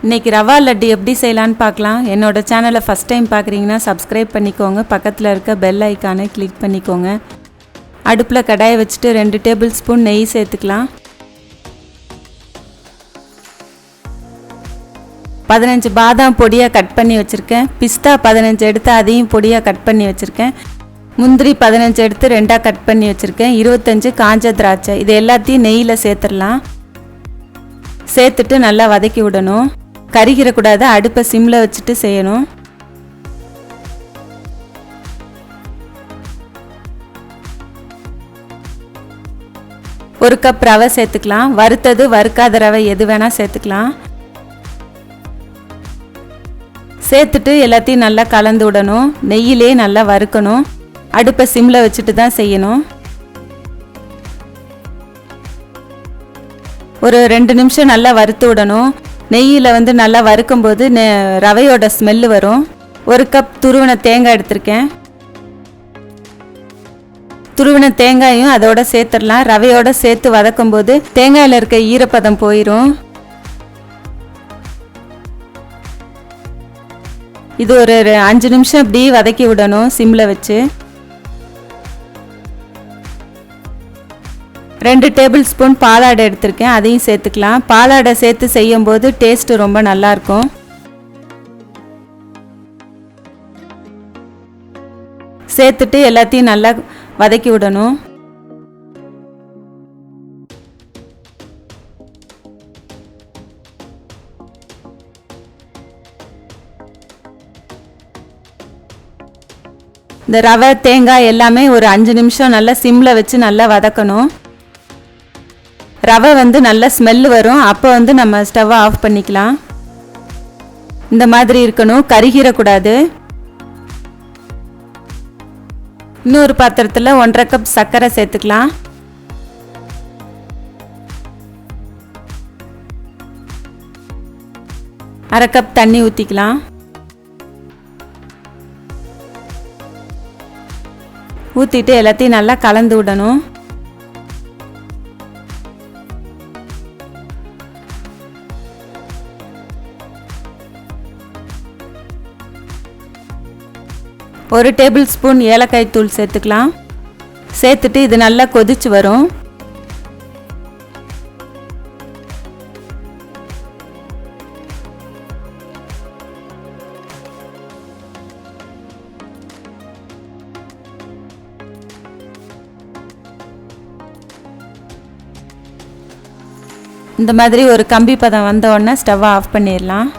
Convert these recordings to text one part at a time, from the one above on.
இன்னைக்கு ரவா லட்டு எப்படி செய்யலான்னு பார்க்கலாம். என்னோட சேனலை ஃபஸ்ட் டைம் பார்க்குறீங்கன்னா சப்ஸ்கிரைப் பண்ணிக்கோங்க. பக்கத்தில் இருக்க பெல் ஐக்கானை கிளிக் பண்ணிக்கோங்க. அடுப்பில் கடாயை வச்சுட்டு 2 டேபிள் ஸ்பூன் நெய் சேர்த்துக்கலாம். 15 பாதாம் பொடியாக கட் பண்ணி வச்சுருக்கேன். பிஸ்தா 15 எடுத்து அதையும் பொடியாக கட் பண்ணி வச்சுருக்கேன். முந்திரி 15 எடுத்து 2ஆக கட் பண்ணி வச்சுருக்கேன். 25 காஞ்ச திராட்சை. இது எல்லாத்தையும் நெய்யில் சேர்த்துடலாம். சேர்த்துட்டு நல்லா வதக்கி விடணும். கருகிடக்கூடாது. அடுப்பை சிம்மில் வச்சுட்டு செய்யணும். ஒரு கப் ரவை சேர்த்துக்கலாம். வறுத்தது வறுக்காத ரவை எது வேணால் சேர்த்துக்கலாம். சேர்த்துட்டு எல்லாத்தையும் நல்லா கலந்து விடணும். நெய்யிலே நல்லா வறுக்கணும். அடுப்பை சிம்மில் வச்சுட்டு தான் செய்யணும். ஒரு 2 நிமிஷம் நல்லா வறுத்து விடணும். நெய்யில் நல்லா வறுக்கும்போது ரவையோட ஸ்மெல்லு வரும். ஒரு கப் துருவின தேங்காய் எடுத்திருக்கேன். துருவின தேங்காயும் அதோட சேர்த்துடலாம். ரவையோட சேர்த்து வதக்கும்போது தேங்காயில் இருக்க ஈரப்பதம் போயிடும். இது ஒரு 5 நிமிஷம் இப்படி வதக்கி விடணும் சிம்மில் வச்சு. 2 டேபிள் ஸ்பூன் பாலாடை எடுத்திருக்கேன். அதையும் சேர்த்துக்கலாம். பாலாடை சேர்த்து செய்யும்போது டேஸ்ட்டு ரொம்ப நல்லாயிருக்கும். சேர்த்துட்டு எல்லாத்தையும் நல்லா வதக்கி விடணும். இந்த ரவை தேங்காய் எல்லாமே ஒரு 5 நிமிஷம் நல்லா சிம்மில் வச்சு நல்லா வதக்கணும். ரவை நல்லா ஸ்மெல் வரும். அப்போ நம்ம ஸ்டவ்வை ஆஃப் பண்ணிக்கலாம். இந்த மாதிரி இருக்கணும். கருகிடக்கூடாது. இன்னொரு பாத்திரத்தில் 1.5 கப் சர்க்கரை சேர்த்துக்கலாம். அரை கப் தண்ணி ஊற்றிக்கலாம். ஊற்றிட்டு எல்லாத்தையும் நல்லா கலந்து விடணும். ஒரு டேபிள் ஸ்பூன் ஏலக்காய் தூள் சேர்த்துக்கலாம். சேர்த்துட்டு இது நல்லா கொதிச்சு வரும். இந்த மாதிரி ஒரு கம்பி பதம் வந்த உடனே ஸ்டவ்வை ஆஃப் பண்ணிடலாம்.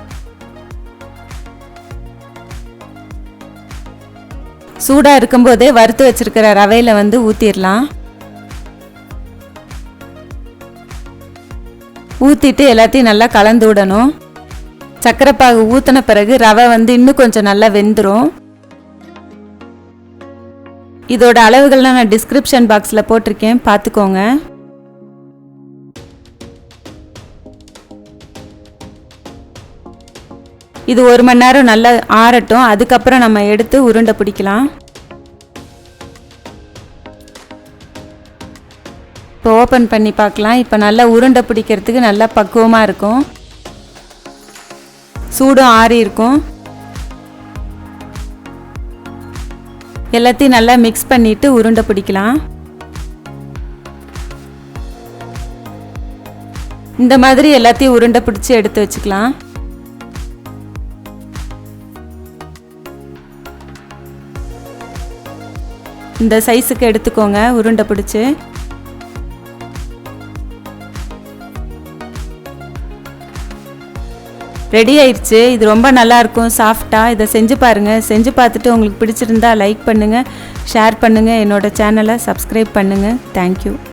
சூடாக இருக்கும்போதே வறுத்து வச்சிருக்கிற ரவையில் ஊற்றிடலாம். ஊற்றிட்டு எல்லாத்தையும் நல்லா கலந்து விடணும். சர்க்கரை பாகு ஊற்றின பிறகு ரவை இன்னும் கொஞ்சம் நல்லா வெந்துடும். இதோட அளவுகள்லாம் நான் டிஸ்கிரிப்ஷன் பாக்ஸில் போட்டிருக்கேன், பார்த்துக்கோங்க. இது 1 மணி நேரம் நல்லா ஆறட்டும். அதுக்கப்புறம் நம்ம எடுத்து உருண்டை பிடிக்கலாம். இப்போ ஓப்பன் பண்ணி பார்க்கலாம். இப்போ நல்லா உருண்டை பிடிக்கிறதுக்கு நல்லா பக்குவமாக இருக்கும். சூடும் ஆறி இருக்கும். எல்லாத்தையும் நல்லா மிக்ஸ் பண்ணிட்டு உருண்டை பிடிக்கலாம். இந்த மாதிரி எல்லாத்தையும் உருண்டை பிடிச்சி எடுத்து வச்சுக்கலாம். இந்த சைஸுக்கு எடுத்துக்கோங்க உருண்டை பிடிச்சி. ரெடி ஆயிடுச்சு. இது ரொம்ப நல்லா இருக்கும், சாஃப்டாக. இதை செஞ்சு பாருங்கள். செஞ்சு பார்த்துட்டு உங்களுக்கு பிடிச்சிருந்தா லைக் பண்ணுங்கள், ஷேர் பண்ணுங்கள். என்னோட சேனலை சப்ஸ்கிரைப் பண்ணுங்கள். தேங்க்யூ.